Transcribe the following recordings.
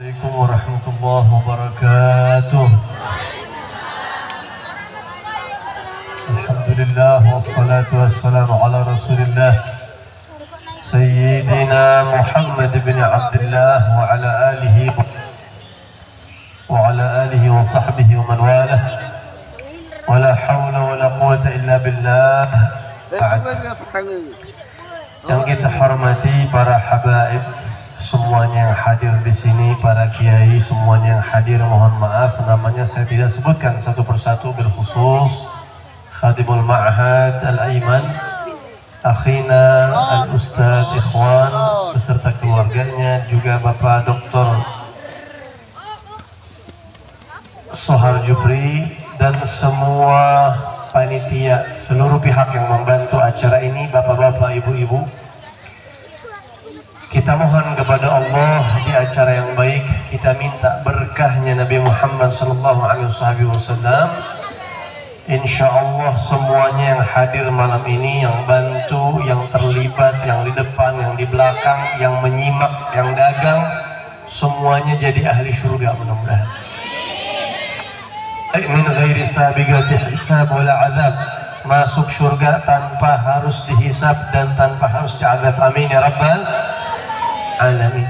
Assalamualaikum warahmatullahi wabarakatuh. Alhamdulillah wassalatu wassalamu ala Rasulillah Sayyidina Muhammad bin Abdullah wa ala alihi wa sahbihi wa man walah. Wa la hawla wa la quwwata illa billah. Yang kita hormati para habaib semuanya yang hadir di sini, para kiai semuanya yang hadir, mohon maaf namanya saya tidak sebutkan satu persatu, berkhusus Khadimul Ma'had Al-Aiman, akhina Al-Ustadz Ikhwan beserta keluarganya, juga Bapak Dr. Sohar Jubri dan semua panitia, seluruh pihak yang membantu acara ini, bapak-bapak, ibu-ibu. Kita mohon kepada Allah di acara yang baik, kita minta berkahnya Nabi Muhammad SAW. Insya Allah semuanya yang hadir malam ini, yang bantu, yang terlibat, yang di depan, yang di belakang, yang menyimak, yang dagang, semuanya jadi ahli surga mudah-mudahan. Min ghairi sabiqati hisab wala azab, masuk surga tanpa harus dihisab dan tanpa harus diazab. Amin ya rabbal alamin.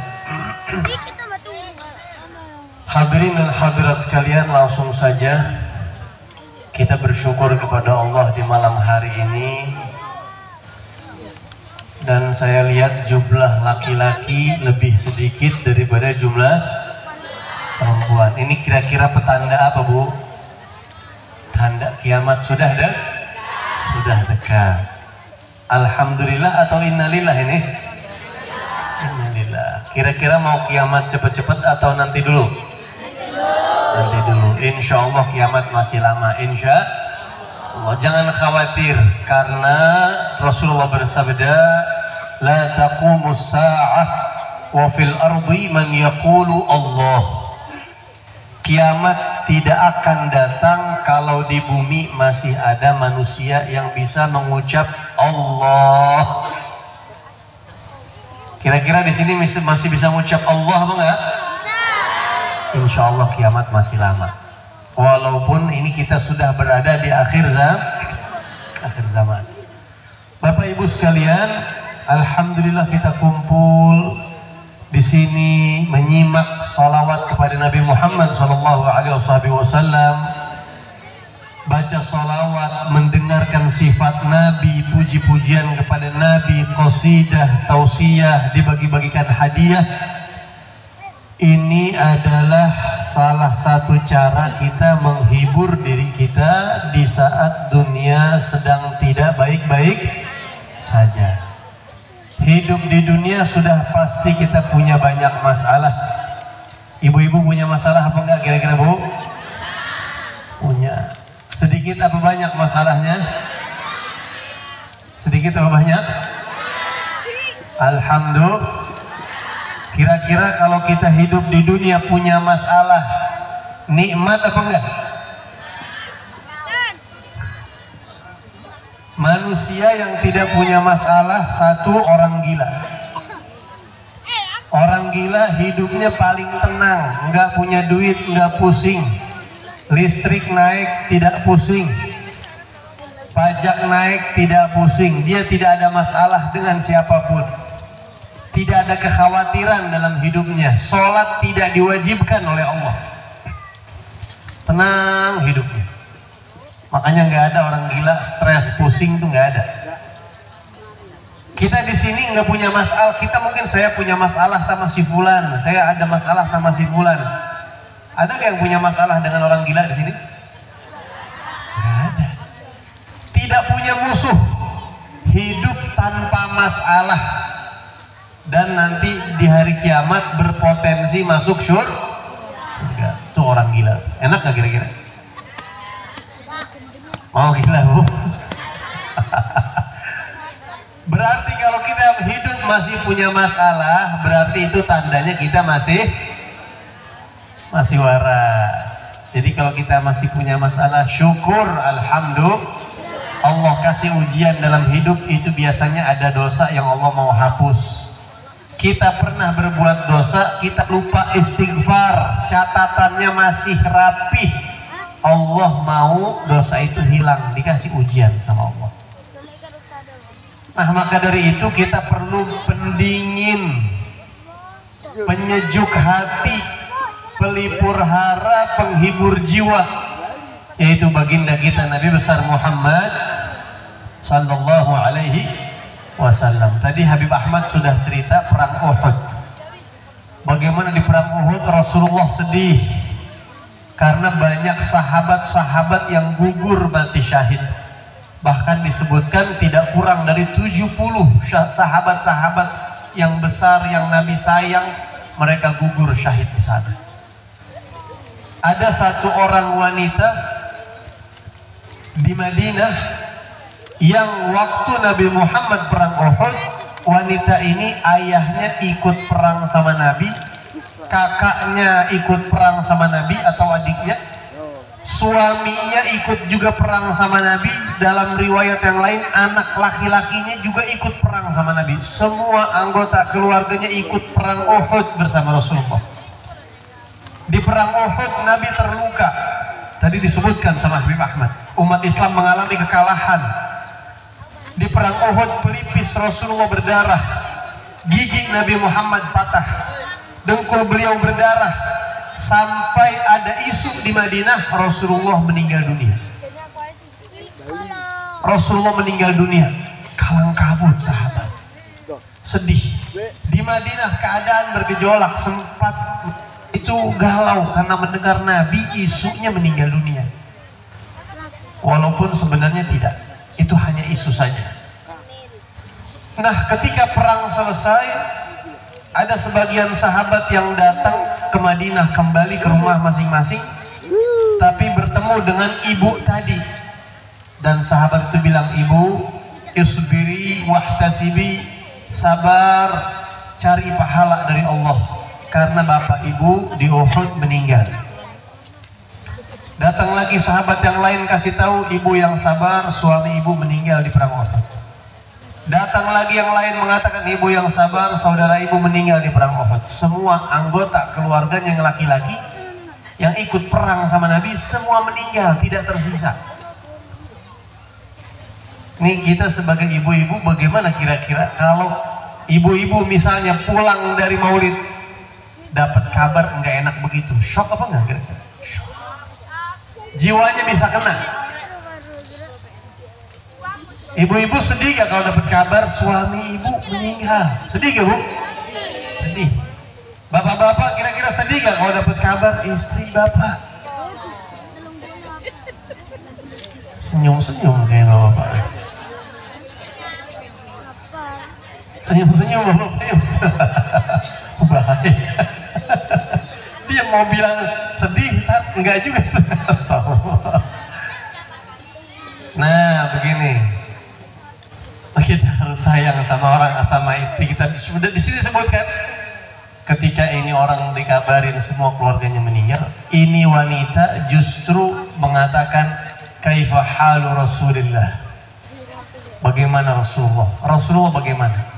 Hadirin dan hadirat sekalian, langsung saja kita bersyukur kepada Allah di malam hari ini. Dan saya lihat jumlah laki-laki lebih sedikit daripada jumlah perempuan. Ini kira-kira petanda apa, Bu? Tanda kiamat sudah dekat. Alhamdulillah atau innalillah ini? Innalillah. Kira-kira mau kiamat cepat-cepat atau nanti dulu? Nanti dulu. Insya Allah kiamat masih lama. Insya Allah. Jangan khawatir, karena Rasulullah bersabda, la taqumus sa'ah wa fil ardi man yaqulu Allah. Kiamat tidak akan datang kalau di bumi masih ada manusia yang bisa mengucap Allah. Kira-kira di sini masih bisa mengucap Allah apa enggak? Insya Allah kiamat masih lama. Walaupun ini kita sudah berada di akhir zaman. Bapak Ibu sekalian, alhamdulillah kita kumpul di sini menyimak salawat kepada Nabi Muhammad SAW, baca salawat, mendengarkan sifat Nabi, puji-pujian kepada Nabi, qasidah, tausiyah, dibagi-bagikan hadiah. Ini adalah salah satu cara kita menghibur diri kita di saat dunia sedang tidak baik-baik saja. Hidup di dunia sudah pasti kita punya banyak masalah. Ibu-ibu punya masalah apa enggak kira-kira, Bu? Punya. Sedikit apa banyak masalahnya? Sedikit apa banyak? Alhamdulillah. Kira-kira kalau kita hidup di dunia punya masalah, nikmat apa enggak? Manusia yang tidak punya masalah, satu, orang gila. Orang gila hidupnya paling tenang, nggak punya duit, nggak pusing. Listrik naik tidak pusing, pajak naik tidak pusing. Dia tidak ada masalah dengan siapapun, tidak ada kekhawatiran dalam hidupnya. Sholat tidak diwajibkan oleh Allah, tenang hidupnya. Makanya nggak ada orang gila, stres, pusing tuh nggak ada. Kita di sini nggak punya masalah. Kita mungkin saya punya masalah sama si fulan, saya ada masalah sama si fulan. Ada nggak yang punya masalah dengan orang gila di sini? Nggak ada. Tidak punya musuh, hidup tanpa masalah, dan nanti di hari kiamat berpotensi masuk surga. Itu orang gila. Enak nggak kira-kira? Mau gila, Bu? Berarti kalau kita hidup masih punya masalah, berarti itu tandanya kita masih waras. Jadi kalau kita masih punya masalah, syukur, alhamdulillah. Allah kasih ujian dalam hidup, itu biasanya ada dosa yang Allah mau hapus. kita pernah berbuat dosa, kita lupa istighfar, catatannya masih rapih, Allah mau dosa itu hilang, dikasih ujian sama Allah. Nah, maka dari itu kita perlu pendingin, penyejuk hati, pelipur hara, penghibur jiwa, yaitu baginda kita Nabi besar Muhammad sallallahu alaihi wasallam. Tadi Habib Ahmad sudah cerita perang Uhud. Bagaimana di perang Uhud Rasulullah sedih karena banyak sahabat-sahabat yang gugur mati syahid. Bahkan disebutkan tidak kurang dari 70 sahabat-sahabat yang besar yang Nabi sayang, mereka gugur syahid di sana. Ada satu orang wanita di Madinah yang waktu Nabi Muhammad perang Uhud, wanita ini ayahnya ikut perang sama Nabi, kakaknya ikut perang sama Nabi atau adiknya, suaminya ikut juga perang sama Nabi, dalam riwayat yang lain anak laki-lakinya juga ikut perang sama Nabi. Semua anggota keluarganya ikut perang Uhud bersama Rasulullah. Di perang Uhud Nabi terluka. Tadi disebutkan sama Habib Ahmad, umat Islam mengalami kekalahan. Di perang Uhud pelipis Rasulullah berdarah, gigi Nabi Muhammad patah, dengkul beliau berdarah, sampai ada isu di Madinah Rasulullah meninggal dunia. Rasulullah meninggal dunia, kalang kabut sahabat, sedih. Di Madinah keadaan bergejolak, sempat itu galau karena mendengar Nabi isunya meninggal dunia. Walaupun sebenarnya tidak, itu hanya isu saja. Nah, ketika perang selesai, ada sebagian sahabat yang datang ke Madinah, kembali ke rumah masing-masing, tapi bertemu dengan ibu tadi. Dan sahabat itu bilang, ibu, isbiri wahtasibi, sabar, cari pahala dari Allah, karena bapak ibu di Uhud meninggal. Datang lagi sahabat yang lain kasih tahu, ibu yang sabar, suami ibu meninggal di perang Uhud. Datang lagi yang lain mengatakan, ibu yang sabar, saudara ibu meninggal di perang Uhud. Semua anggota keluarganya yang laki-laki yang ikut perang sama Nabi semua meninggal, tidak tersisa. Nih kita sebagai ibu-ibu bagaimana kira-kira kalau ibu-ibu misalnya pulang dari maulid dapat kabar nggak enak begitu, shock apa nggak kira-kira? Jiwanya bisa kena. Ibu-ibu sedih gak kalau dapat kabar suami ibu meninggal? Sedih gak bu? Sedih. Bapak-bapak kira-kira sedih gak kalau dapat kabar istri bapak? Senyum-senyum kayak bapak. Senyum-senyum bapak. Bahaya. Dia mau bilang sedih, enggak juga. Nah begini, kita harus sayang sama orang, sama istri kita. Sudah di sini sebutkan, ketika ini orang dikabarin semua keluarganya meninggal, ini wanita justru mengatakan kaifa halu Rasulillah, bagaimana Rasulullah. Rasulullah bagaimana?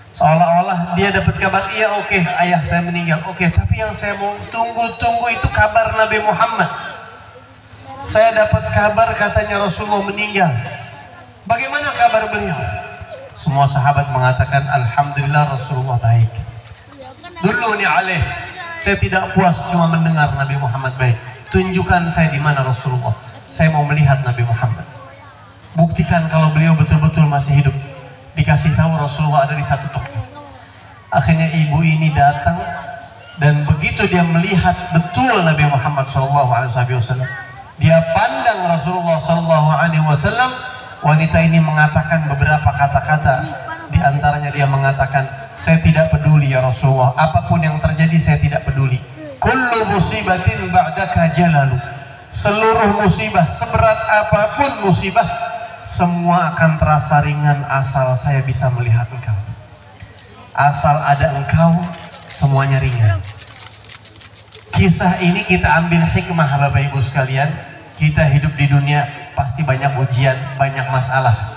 Seolah-olah dia dapat kabar, iya oke, ayah saya meninggal, oke, tapi yang saya mau tunggu-tunggu itu kabar Nabi Muhammad. Saya dapat kabar katanya Rasulullah meninggal, bagaimana kabar beliau? Semua sahabat mengatakan alhamdulillah Rasulullah baik. Dulu nih alaih, saya tidak puas cuma mendengar Nabi Muhammad baik, tunjukkan saya di mana Rasulullah, saya mau melihat Nabi Muhammad, buktikan kalau beliau betul-betul masih hidup. Dikasih tahu Rasulullah ada di satu tempat. Akhirnya ibu ini datang, dan begitu dia melihat betul Nabi Muhammad SAW, dia pandang Rasulullah SAW, wanita ini mengatakan beberapa kata-kata. Di antaranya dia mengatakan, saya tidak peduli ya Rasulullah, apapun yang terjadi saya tidak peduli. Kullu musibatin ba'daka jalalu, seluruh musibah, seberat apapun musibah, semua akan terasa ringan asal saya bisa melihat engkau. Asal ada engkau, semuanya ringan. Kisah ini kita ambil hikmah Bapak Ibu sekalian. Kita hidup di dunia pasti banyak ujian, banyak masalah.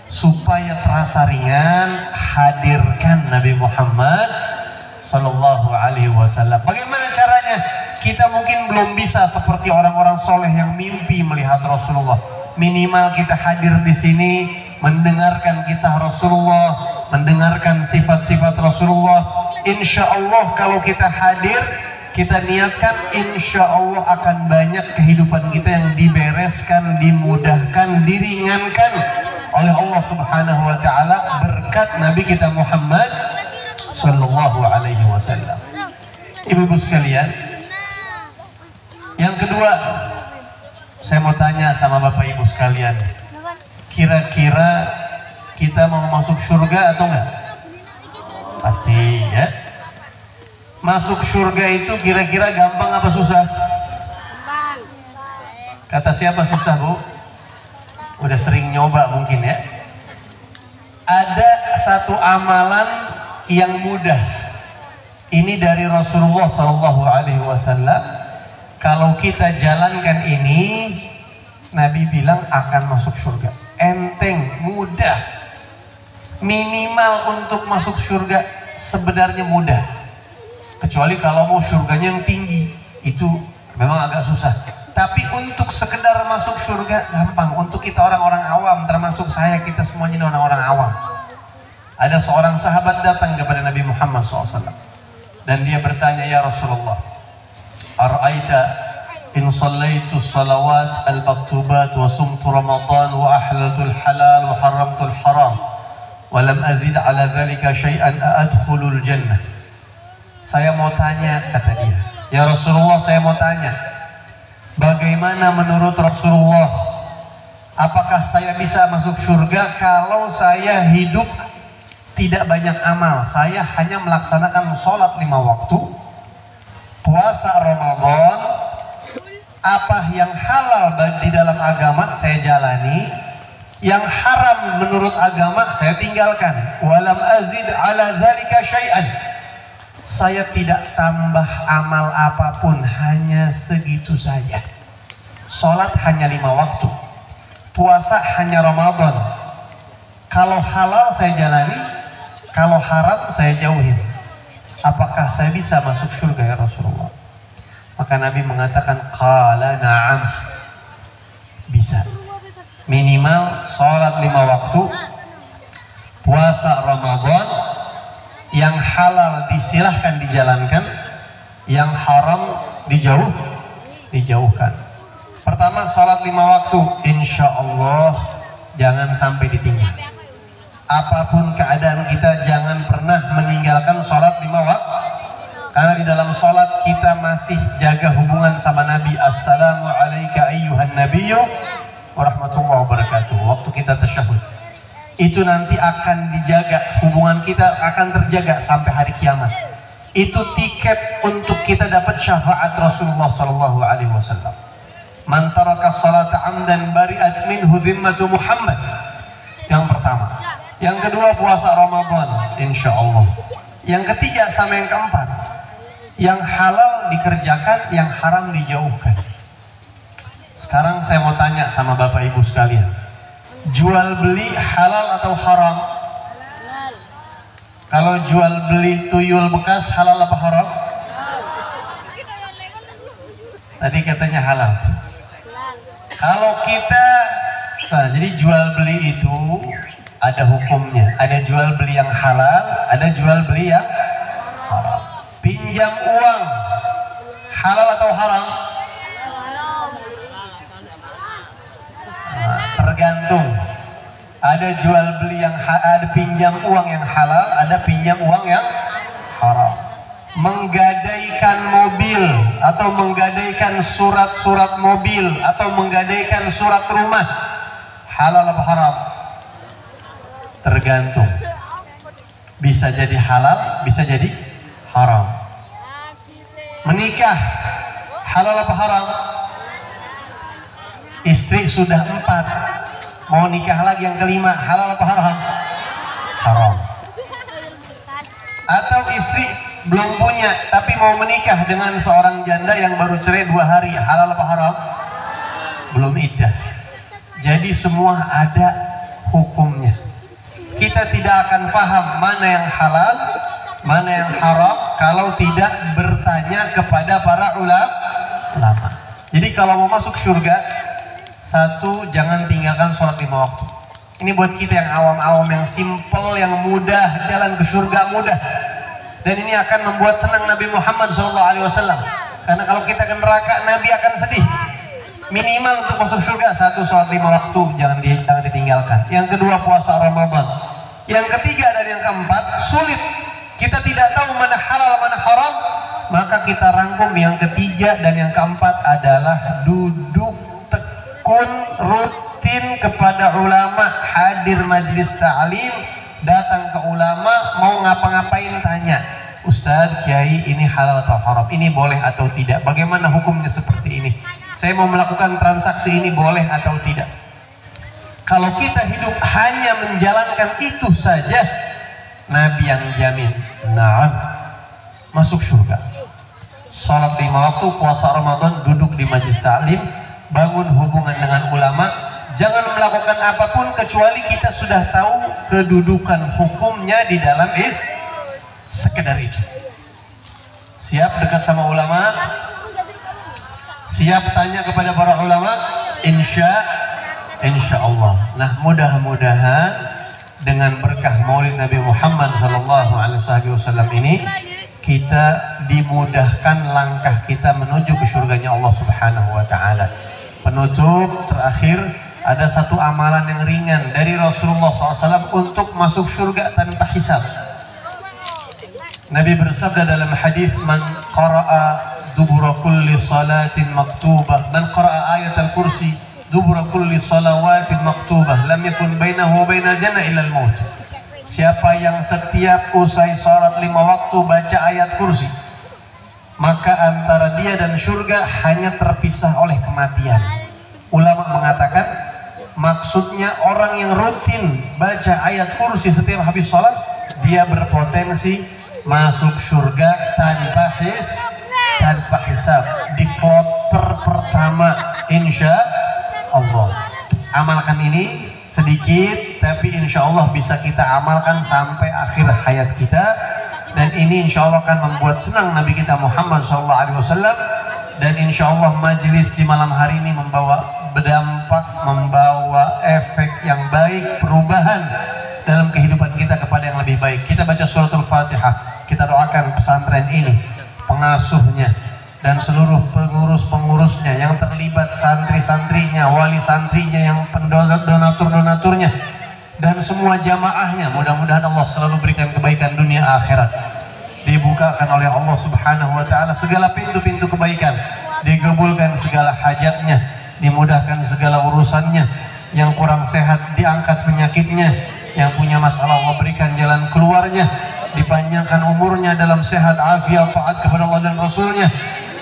Supaya terasa ringan, hadirkan Nabi Muhammad Sallallahu Alaihi Wasallam. Bagaimana caranya? Kita mungkin belum bisa seperti orang-orang soleh yang mimpi melihat Rasulullah. Minimal kita hadir di sini, mendengarkan kisah Rasulullah, mendengarkan sifat-sifat Rasulullah. Insya Allah kalau kita hadir, kita niatkan, insya Allah akan banyak kehidupan kita yang dibereskan, dimudahkan, diringankan oleh Allah Subhanahu Wa Taala berkat Nabi kita Muhammad Sallallahu Alaihi Wasallam. Ibu-ibu sekalian, yang kedua, saya mau tanya sama Bapak Ibu sekalian, kira-kira kita mau masuk surga atau enggak? Pasti ya. Masuk surga itu kira-kira gampang apa susah? Kata siapa susah, Bu? Udah sering nyoba mungkin ya. Ada satu amalan yang mudah. Ini dari Rasulullah Sallallahu Alaihi Wasallam. Kalau kita jalankan ini, Nabi bilang akan masuk surga. Enteng, mudah. Minimal untuk masuk surga sebenarnya mudah. Kecuali kalau mau surganya yang tinggi, itu memang agak susah. Tapi untuk sekedar masuk surga gampang. Untuk kita orang-orang awam, termasuk saya, kita semuanya ini orang-orang awam. Ada seorang sahabat datang kepada Nabi Muhammad SAW dan dia bertanya, ya Rasulullah, ara'aita in sallaitu salawat al-maktubat wa sumtu ramadan wa ahlaltu al-halal wa haramtu al-haram wa lam azid ala dhalika syai'an a'adkhulul jannah. Saya mau tanya, kata dia, ya Rasulullah, saya mau tanya, bagaimana menurut Rasulullah, apakah saya bisa masuk surga kalau saya hidup tidak banyak amal? Saya hanya melaksanakan sholat 5 waktu, puasa Ramadan, apa yang halal di dalam agama saya jalani, yang haram menurut agama saya tinggalkan. Walam azid ala dzalika syai'an. Saya tidak tambah amal apapun, hanya segitu saja. Sholat hanya 5 waktu, puasa hanya Ramadan. Kalau halal saya jalani, kalau haram saya jauhin. Apakah saya bisa masuk surga ya Rasulullah? Maka Nabi mengatakan, qala na'am, bisa. Minimal sholat 5 waktu, puasa Ramadan, yang halal disilahkan dijalankan, yang haram dijauhkan. Pertama, sholat 5 waktu, insya Allah jangan sampai ditinggal. Apapun keadaan kita, jangan pernah meninggalkan sholat 5 waktu. Karena di dalam sholat kita masih jaga hubungan sama Nabi. Assalamu alayka ayyuhan nabiyyu warahmatullahi wabarakatuh. Waktu kita tasyahud, itu nanti akan dijaga, hubungan kita akan terjaga sampai hari kiamat. Itu tiket untuk kita dapat syafaat Rasulullah Sallallahu Alaihi Wasallam. Man taraka salata amdan bari'at minhu dhimmatu Muhammad. Yang pertama. Yang kedua, puasa Ramadan, insya Allah. Yang ketiga sama yang keempat, yang halal dikerjakan, yang haram dijauhkan. Sekarang saya mau tanya sama Bapak Ibu sekalian, jual beli halal atau haram? Halal. Kalau jual beli tuyul bekas halal apa haram? Tadi katanya halal. Kalau kita, nah, jadi jual beli itu ada hukumnya. Ada jual beli yang halal, ada jual beli yang haram. Pinjam uang halal atau haram? Nah, tergantung. Ada jual beli yang ada pinjam uang yang halal, ada pinjam uang yang haram. Menggadaikan mobil atau menggadaikan surat-surat mobil atau menggadaikan surat rumah halal apa haram? Tergantung. Bisa jadi halal, bisa jadi haram. Menikah halal apa haram? Istri sudah 4, mau nikah lagi yang kelima, halal apa haram? Haram. Atau istri belum punya tapi mau menikah dengan seorang janda yang baru cerai 2 hari, halal apa haram? Belum iddah. Jadi semua ada hukumnya. Kita tidak akan paham mana yang halal, mana yang haram, kalau tidak bertanya kepada para ulama. Jadi kalau mau masuk surga, satu, jangan tinggalkan sholat 5 waktu. Ini buat kita yang awam-awam, yang simple, yang mudah, jalan ke surga mudah. Dan ini akan membuat senang Nabi Muhammad SAW. Karena kalau kita ke neraka, Nabi akan sedih. Minimal untuk masuk surga, satu, sholat 5 waktu, jangan ditinggalkan. Yang kedua, puasa Ramadan. Yang ketiga dan yang keempat, sulit. Kita tidak tahu mana halal, mana haram. Maka kita rangkum yang ketiga dan yang keempat adalah duduk tekun rutin kepada ulama, hadir majlis ta'lim, datang ke ulama, mau ngapa-ngapain tanya, Ustadz, Kiai, ini halal atau haram, ini boleh atau tidak, bagaimana hukumnya seperti ini, saya mau melakukan transaksi ini boleh atau tidak. Kalau kita hidup hanya menjalankan itu saja, Nabi yang jamin, na'am, masuk surga. Salat 5 waktu, puasa Ramadan, duduk di majlis ta'lim, bangun hubungan dengan ulama. Jangan melakukan apapun kecuali kita sudah tahu kedudukan hukumnya di dalam sekedar itu. Siap dekat sama ulama, siap tanya kepada para ulama, insya Allah. Nah, mudah-mudahan dengan berkah Maulid Nabi Muhammad SAW ini, kita dimudahkan langkah kita menuju ke surganya Allah Subhanahu wa Ta'ala. Penutup terakhir, ada satu amalan yang ringan dari Rasulullah SAW untuk masuk surga tanpa hisab. Nabi bersabda dalam hadis, man qara'a dubura kulli salatin maktubah, man qara'a ayat al-kursi dubura kulli salawatin maktubah, lam yakun bainahu wa bainal jannah illa al-maut. Siapa yang setiap usai salat 5 waktu baca ayat kursi, maka antara dia dan surga hanya terpisah oleh kematian. Ulama mengatakan maksudnya orang yang rutin baca ayat kursi setiap habis salat, dia berpotensi masuk surga tanpa hisab di kloter pertama, insya Allah. Amalkan ini sedikit, tapi insya Allah bisa kita amalkan sampai akhir hayat kita, dan ini insya Allah akan membuat senang Nabi kita Muhammad SAW. Dan insya Allah majelis di malam hari ini berdampak, membawa efek yang baik, perubahan dalam kehidupan kita kepada yang lebih baik. Kita baca suratul Fatihah, kita doakan pesantren ini, pengasuhnya, dan seluruh pengurus-pengurusnya yang terlibat, santri-santrinya, wali santrinya, yang donatur-donaturnya, dan semua jamaahnya. Mudah-mudahan Allah selalu berikan kebaikan dunia akhirat. Dibukakan oleh Allah Subhanahu wa Ta'ala segala pintu-pintu kebaikan, digabulkan segala hajatnya, dimudahkan segala urusannya. Yang kurang sehat diangkat penyakitnya, yang punya masalah Allah berikan jalan keluarnya, dipanjangkan umurnya dalam sehat afiat taat kepada Allah dan Rasulnya,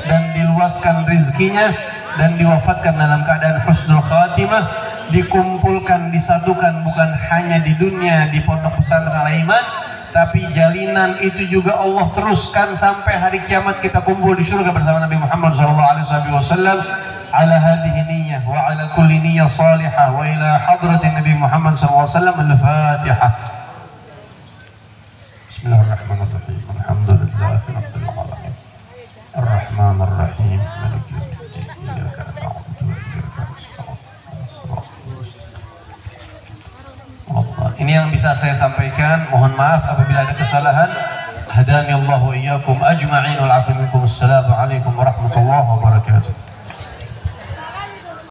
dan diluaskan rizkinya, dan diwafatkan dalam keadaan husnul khatimah, dikumpulkan, disatukan bukan hanya di dunia di pondok pesantren Al-Iman, tapi jalinan itu juga Allah teruskan sampai hari kiamat, kita kumpul di surga bersama Nabi Muhammad SAW. Ala hadhihi niyyah wa ala kulli niyyah salihah wa ila hadratin Nabi Muhammad SAW. Al-Fatihah. Bismillahirrahmanirrahim. Alhamdulillahi rabbil alamin. Ar-Rahmanir Rahim. Maliki yaumiddin. Iyyaka na'budu wa iyyaka nasta'in. Ini yang bisa saya sampaikan. Mohon maaf apabila ada kesalahan. Hadani Allah wa iyyakum ajma'in wal 'afwa minkum. Assalamualaikum warahmatullahi wabarakatuh.